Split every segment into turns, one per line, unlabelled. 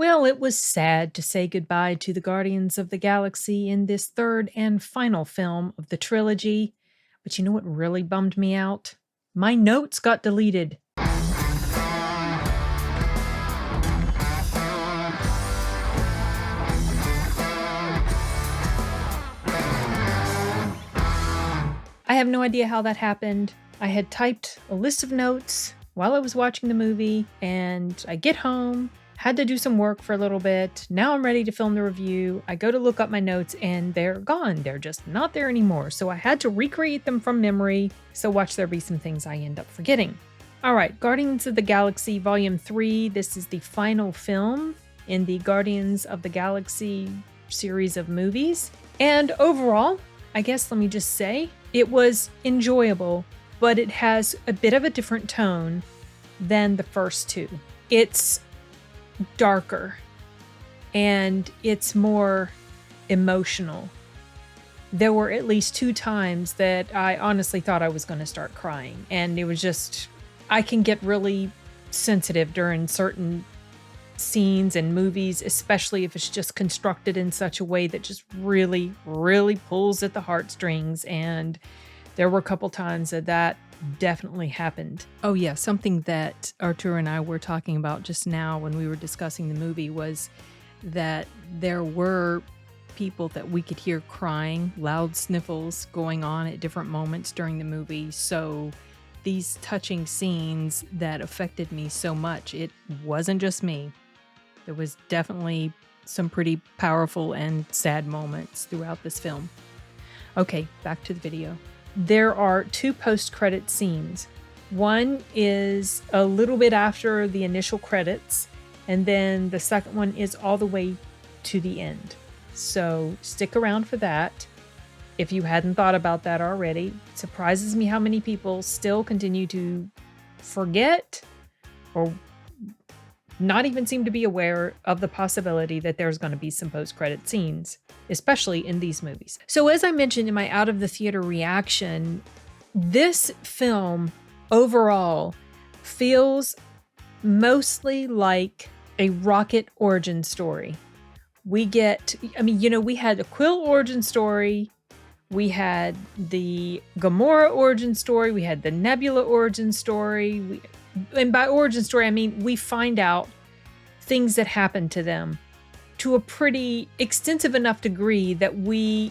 Well, it was sad to say goodbye to the Guardians of the Galaxy in this third and final film of the trilogy. But you know what really bummed me out? My notes got deleted. I have no idea how that happened. I had typed a list of notes while I was watching the movie, and I get home, had to do some work for a little bit. Now I'm ready to film the review. I go to look up my notes and they're gone. They're just not there anymore. So I had to recreate them from memory. So watch there be some things I end up forgetting. All right, Guardians of the Galaxy Volume 3. This is the final film in the Guardians of the Galaxy series of movies. And overall, I guess let me just say, it was enjoyable, but it has a bit of a different tone than the first two. It's darker and it's more emotional. There were at least 2 times that I honestly thought I was going to start crying, and it was just, I can get really sensitive during certain scenes and movies, especially if it's just constructed in such a way that just really, really pulls at the heartstrings. And there were a couple times that definitely happened. Oh yeah, something that Artur and I were talking about just now when we were discussing the movie was that there were people that we could hear crying, loud sniffles going on at different moments during the movie. So these touching scenes that affected me so much, it wasn't just me. There was definitely some pretty powerful and sad moments throughout this film. Okay, back to the video. There are 2 post-credit scenes. One is a little bit after the initial credits, and then the second one is all the way to the end. So stick around for that if you hadn't thought about that already. It surprises me how many people still continue to forget or not even seem to be aware of the possibility that there's going to be some post-credit scenes, especially in these movies. So as I mentioned in my out of the theater reaction, this film overall feels mostly like a Rocket origin story. We get, we had a Quill origin story, we had the Gamora origin story, we had the Nebula origin story, and by origin story, I mean we find out things that happened to them to a pretty extensive enough degree that we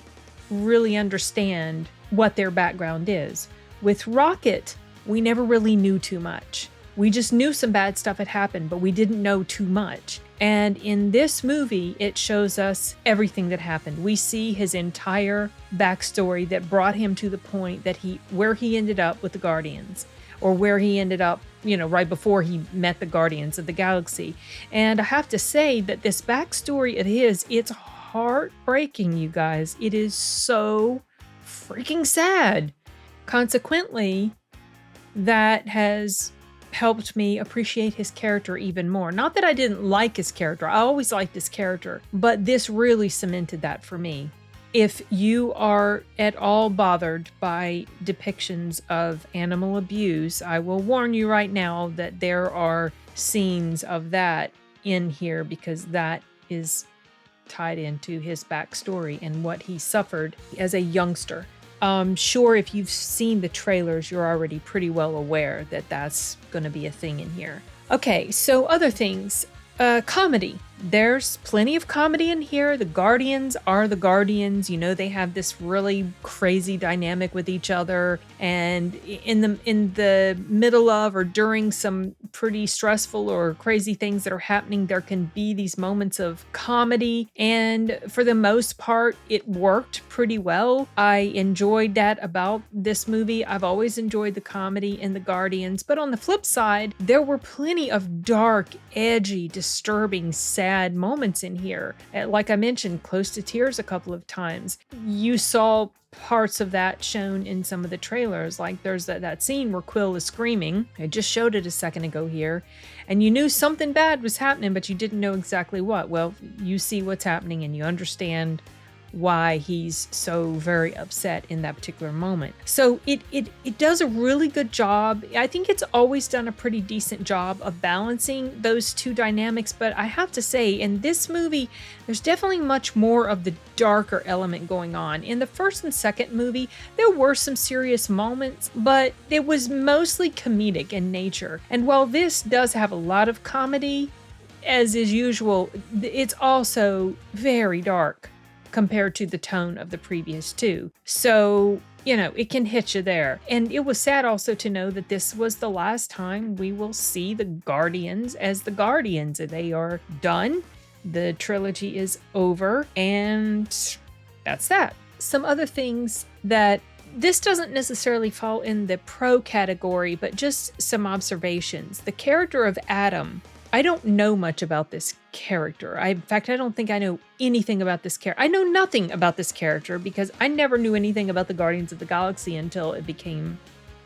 really understand what their background is. With Rocket, we never really knew too much. We just knew some bad stuff had happened, but we didn't know too much. And in this movie, it shows us everything that happened. We see his entire backstory that brought him to the point that where he ended up with the Guardians, or where he ended up, right before he met the Guardians of the Galaxy. And I have to say that this backstory of his, it's heartbreaking, you guys. It is so freaking sad. Consequently, that has helped me appreciate his character even more. Not that I didn't like his character. I always liked his character, but this really cemented that for me. If you are at all bothered by depictions of animal abuse, I will warn you right now that there are scenes of that in here because that is tied into his backstory and what he suffered as a youngster. Sure, if you've seen the trailers, you're already pretty well aware that that's going to be a thing in here. Okay, so other things. Comedy. There's plenty of comedy in here. The Guardians are the Guardians. They have this really crazy dynamic with each other. And in the middle of or during some pretty stressful or crazy things that are happening, there can be these moments of comedy. And for the most part, it worked pretty well. I enjoyed that about this movie. I've always enjoyed the comedy in the Guardians. But on the flip side, there were plenty of dark, edgy, disturbing, sad moments in here. Like I mentioned, close to tears a couple of times. You saw parts of that shown in some of the trailers. Like there's that scene where Quill is screaming. I just showed it a second ago here. And you knew something bad was happening, but you didn't know exactly what. Well, you see what's happening and you understand why he's so very upset in that particular moment. So it does a really good job. I think it's always done a pretty decent job of balancing those two dynamics, but I have to say, in this movie, there's definitely much more of the darker element going on. In the first and second movie, there were some serious moments, but it was mostly comedic in nature. And while this does have a lot of comedy, as is usual, it's also very dark compared to the tone of the previous two. So, it can hit you there. And it was sad also to know that this was the last time we will see the Guardians as the Guardians. They are done. The trilogy is over, and that's that. Some other things that this doesn't necessarily fall in the pro category, but just some observations. The character of Adam, I don't know much about this character. In fact, I don't think I know anything about this character. I know nothing about this character because I never knew anything about the Guardians of the Galaxy until it became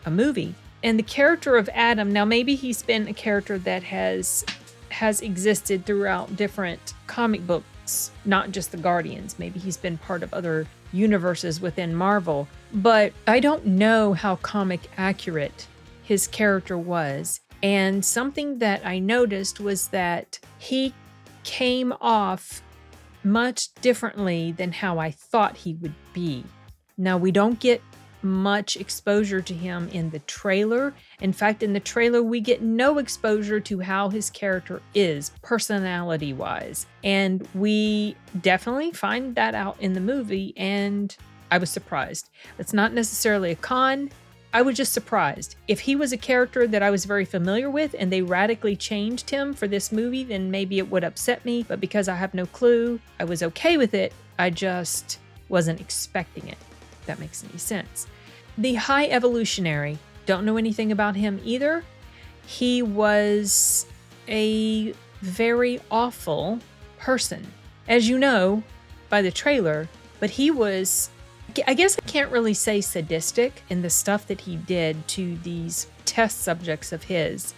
a movie. And the character of Adam, now maybe he's been a character that has existed throughout different comic books, not just the Guardians. Maybe he's been part of other universes within Marvel. But I don't know how comic accurate his character was. And something that I noticed was that he came off much differently than how I thought he would be. Now, we don't get much exposure to him in the trailer. In fact, in the trailer, we get no exposure to how his character is, personality-wise. And we definitely find that out in the movie, and I was surprised. That's not necessarily a con. I was just surprised. If he was a character that I was very familiar with and they radically changed him for this movie, then maybe it would upset me. But because I have no clue, I was okay with it. I just wasn't expecting it, if that makes any sense. The High Evolutionary, don't know anything about him either. He was a very awful person, as you know by the trailer, but he was, I guess I can't really say sadistic in the stuff that he did to these test subjects of his.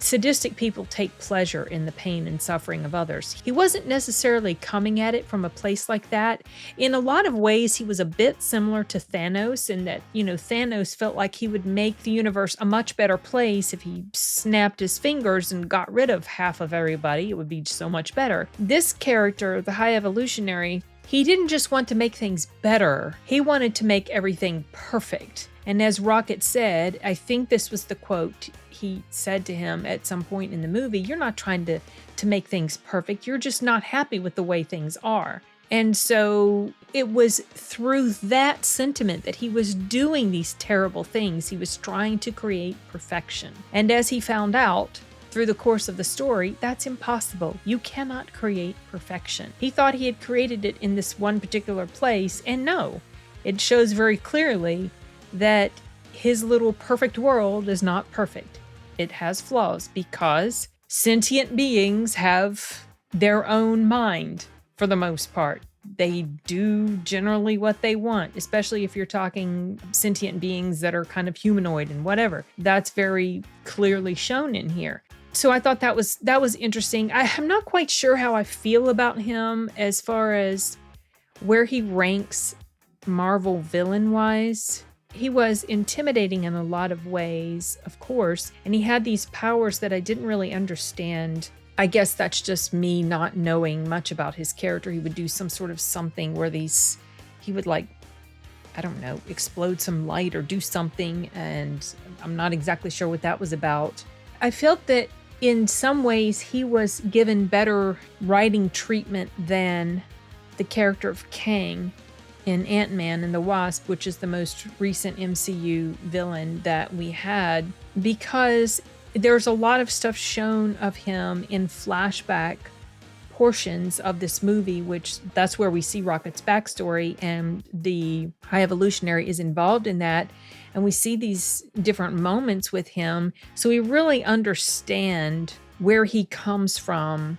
Sadistic people take pleasure in the pain and suffering of others. He wasn't necessarily coming at it from a place like that. In a lot of ways, he was a bit similar to Thanos in that, Thanos felt like he would make the universe a much better place if he snapped his fingers and got rid of half of everybody. It would be so much better. This character, the High Evolutionary, he didn't just want to make things better. He wanted to make everything perfect. And as Rocket said, I think this was the quote he said to him at some point in the movie, you're not trying to make things perfect. You're just not happy with the way things are. And so it was through that sentiment that he was doing these terrible things. He was trying to create perfection. And as he found out through the course of the story, that's impossible. You cannot create perfection. He thought he had created it in this one particular place, and no, it shows very clearly that his little perfect world is not perfect. It has flaws because sentient beings have their own mind for the most part. They do generally what they want, especially if you're talking sentient beings that are kind of humanoid and whatever. That's very clearly shown in here. So I thought that was interesting. I'm not quite sure how I feel about him as far as where he ranks Marvel villain-wise. He was intimidating in a lot of ways, of course, and he had these powers that I didn't really understand. I guess that's just me not knowing much about his character. He would do some sort of something where he would explode some light or do something, and I'm not exactly sure what that was about. I felt that in some ways he was given better writing treatment than the character of Kang in Ant-Man and the Wasp, which is the most recent MCU villain that we had, because there's a lot of stuff shown of him in flashback portions of this movie, which that's where we see Rocket's backstory, and the High Evolutionary is involved in that, and we see these different moments with him, so we really understand where he comes from,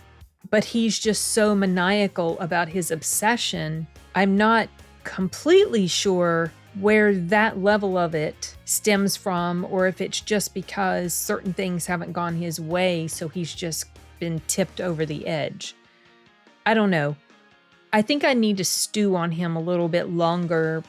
but he's just so maniacal about his obsession. I'm not completely sure where that level of it stems from, or if it's just because certain things haven't gone his way, so he's just been tipped over the edge. I don't know. I think I need to stew on him a little bit longer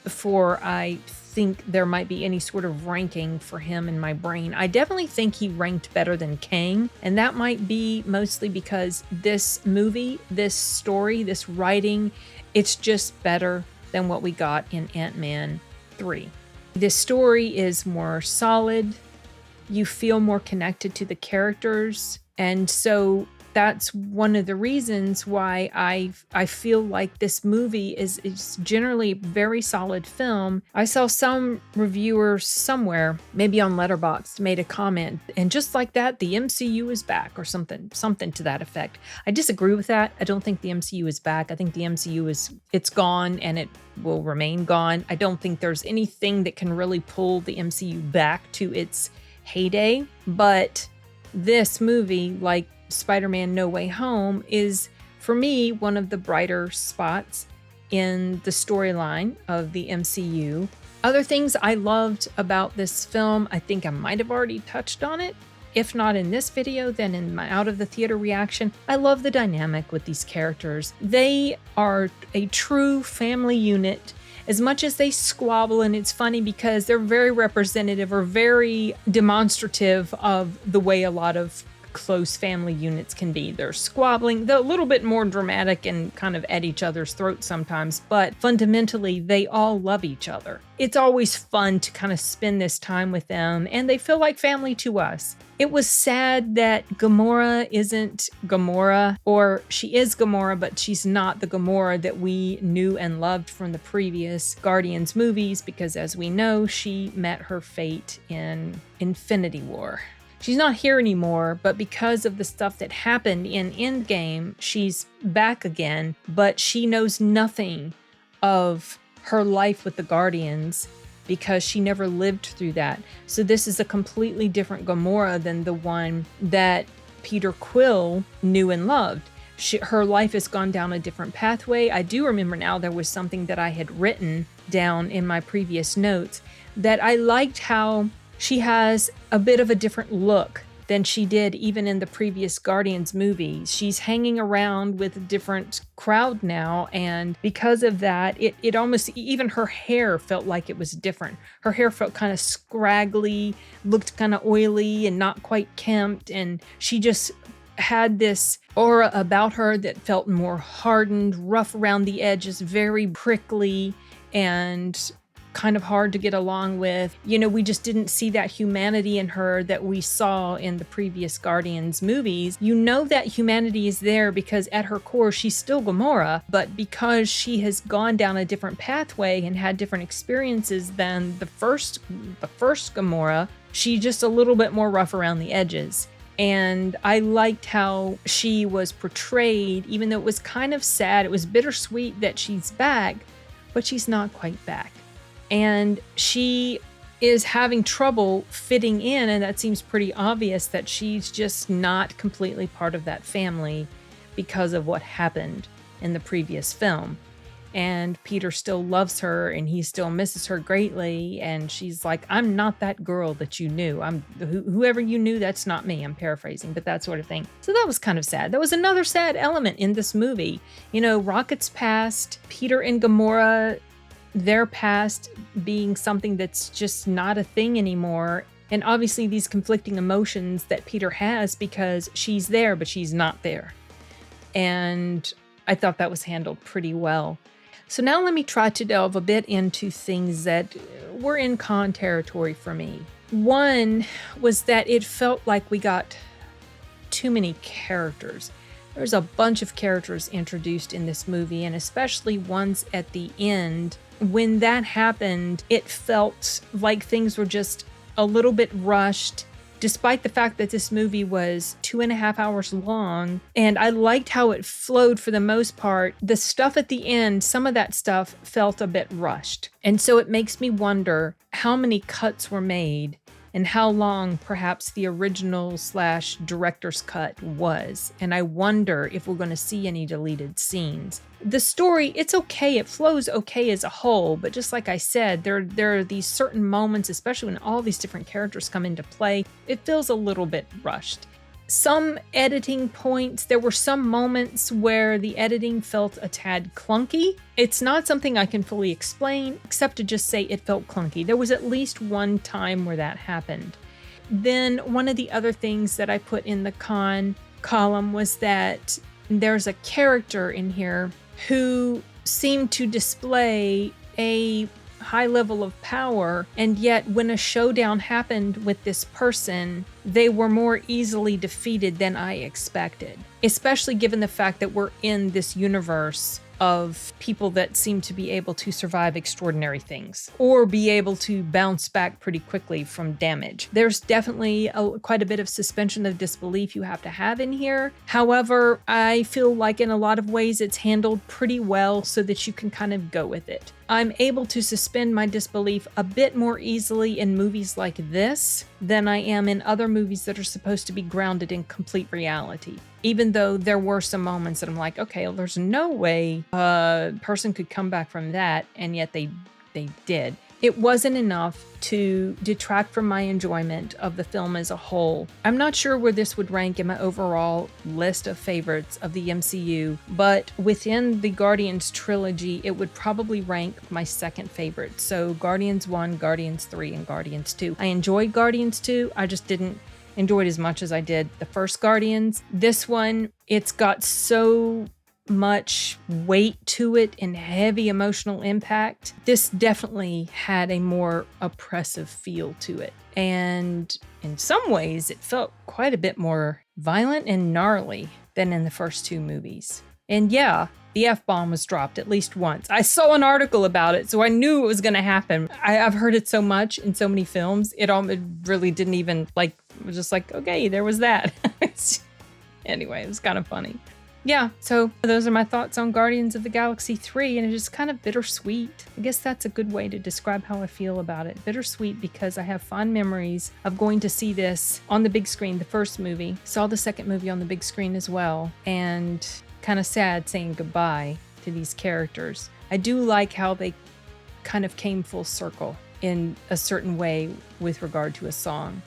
before I think there might be any sort of ranking for him in my brain. I definitely think he ranked better than Kang, and that might be mostly because this movie, this story, this writing, it's just better than what we got in Ant-Man 3. This story is more solid. You feel more connected to the characters, and so that's one of the reasons why I feel like this movie is generally a very solid film. I saw some reviewer somewhere, maybe on Letterboxd, made a comment, and just like that, the MCU is back, or something to that effect. I disagree with that. I don't think the MCU is back. I think the MCU it's gone, and it will remain gone. I don't think there's anything that can really pull the MCU back to its heyday, but this movie, like Spider-Man No Way Home, is for me one of the brighter spots in the storyline of the MCU. Other things I loved about this film, I think I might have already touched on it. If not in this video, then in my out of the theater reaction. I love the dynamic with these characters. They are a true family unit. As much as they squabble, and it's funny because they're very representative or very demonstrative of the way a lot of close family units can be. They're squabbling, they're a little bit more dramatic and kind of at each other's throats sometimes, but fundamentally they all love each other. It's always fun to kind of spend this time with them, and they feel like family to us. It was sad that Gamora isn't Gamora, or she is Gamora, but she's not the Gamora that we knew and loved from the previous Guardians movies, because as we know, she met her fate in Infinity War. She's not here anymore, but because of the stuff that happened in Endgame, she's back again, but she knows nothing of her life with the Guardians because she never lived through that. So this is a completely different Gamora than the one that Peter Quill knew and loved. Her life has gone down a different pathway. I do remember now there was something that I had written down in my previous notes that I liked how she has a bit of a different look than she did even in the previous Guardians movie. She's hanging around with a different crowd now, and because of that, it almost, even her hair felt like it was different. Her hair felt kind of scraggly, looked kind of oily and not quite kempt, and she just had this aura about her that felt more hardened, rough around the edges, very prickly, and kind of hard to get along with. You know, we just didn't see that humanity in her that we saw in the previous Guardians movies. You know that humanity is there because at her core, she's still Gamora, but because she has gone down a different pathway and had different experiences than the first Gamora, she's just a little bit more rough around the edges. And I liked how she was portrayed, even though it was kind of sad. It was bittersweet that she's back, but she's not quite back. And she is having trouble fitting in, and that seems pretty obvious that she's just not completely part of that family because of what happened in the previous film. And Peter still loves her, and he still misses her greatly, and she's like, I'm not that girl that you knew. Whoever you knew, that's not me. I'm paraphrasing, but that sort of thing. So that was kind of sad. That was another sad element in this movie. You know, Rocket's past, Peter and Gamora, their past being something that's just not a thing anymore. And obviously these conflicting emotions that Peter has because she's there, but she's not there. And I thought that was handled pretty well. So now let me try to delve a bit into things that were in con territory for me. One was that it felt like we got too many characters. There's a bunch of characters introduced in this movie, and especially ones at the end. When that happened, it felt like things were just a little bit rushed, despite the fact that this movie was 2.5 hours long. And I liked how it flowed for the most part. The stuff at the end, some of that stuff felt a bit rushed. And so it makes me wonder how many cuts were made and how long perhaps the original/director's cut was. And I wonder if we're going to see any deleted scenes. The story, it's okay, it flows okay as a whole, but just like I said, there are these certain moments, especially when all these different characters come into play, it feels a little bit rushed. some editing points. There were some moments where the editing felt a tad clunky. It's not something I can fully explain, except to just say it felt clunky. There was at least one time where that happened. Then one of the other things that I put in the con column was that there's a character in here who seemed to display a high level of power, and yet when a showdown happened with this person, they were more easily defeated than I expected, especially given the fact that we're in this universe of people that seem to be able to survive extraordinary things or be able to bounce back pretty quickly from damage. There's definitely quite a bit of suspension of disbelief you have to have in here. However, I feel like in a lot of ways it's handled pretty well so that you can kind of go with it. I'm able to suspend my disbelief a bit more easily in movies like this than I am in other movies that are supposed to be grounded in complete reality. Even though there were some moments that I'm like, okay, well, there's no way a person could come back from that, and yet they did. It wasn't enough to detract from my enjoyment of the film as a whole. I'm not sure where this would rank in my overall list of favorites of the MCU, but within the Guardians trilogy, it would probably rank my second favorite. So Guardians 1, Guardians 3, and Guardians 2. I enjoyed Guardians 2, I just didn't enjoy it as much as I did the first Guardians. This one, it's got so much weight to it and heavy emotional impact. This definitely had a more oppressive feel to it. And in some ways, it felt quite a bit more violent and gnarly than in the first two movies. And yeah, the F-bomb was dropped at least once. I saw an article about it, so I knew it was going to happen. I've heard it so much in so many films, it really didn't even, it was just like, okay, there was that. Anyway, it was kind of funny. Yeah, so those are my thoughts on Guardians of the Galaxy 3, and it's just kind of bittersweet. I guess that's a good way to describe how I feel about it. Bittersweet because I have fond memories of going to see this on the big screen, the first movie. Saw the second movie on the big screen as well, and kind of sad saying goodbye to these characters. I do like how they kind of came full circle in a certain way with regard to a song.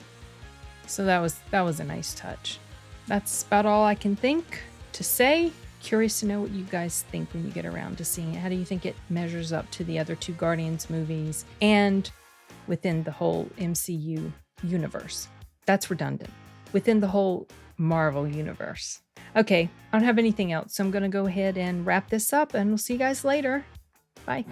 So that was a nice touch. That's about all I can think to say. Curious to know what you guys think when you get around to seeing it. How do you think it measures up to the other two Guardians movies and within the whole MCU universe? That's redundant. Within the whole Marvel universe. Okay, I don't have anything else, so I'm going to go ahead and wrap this up, and we'll see you guys later. Bye.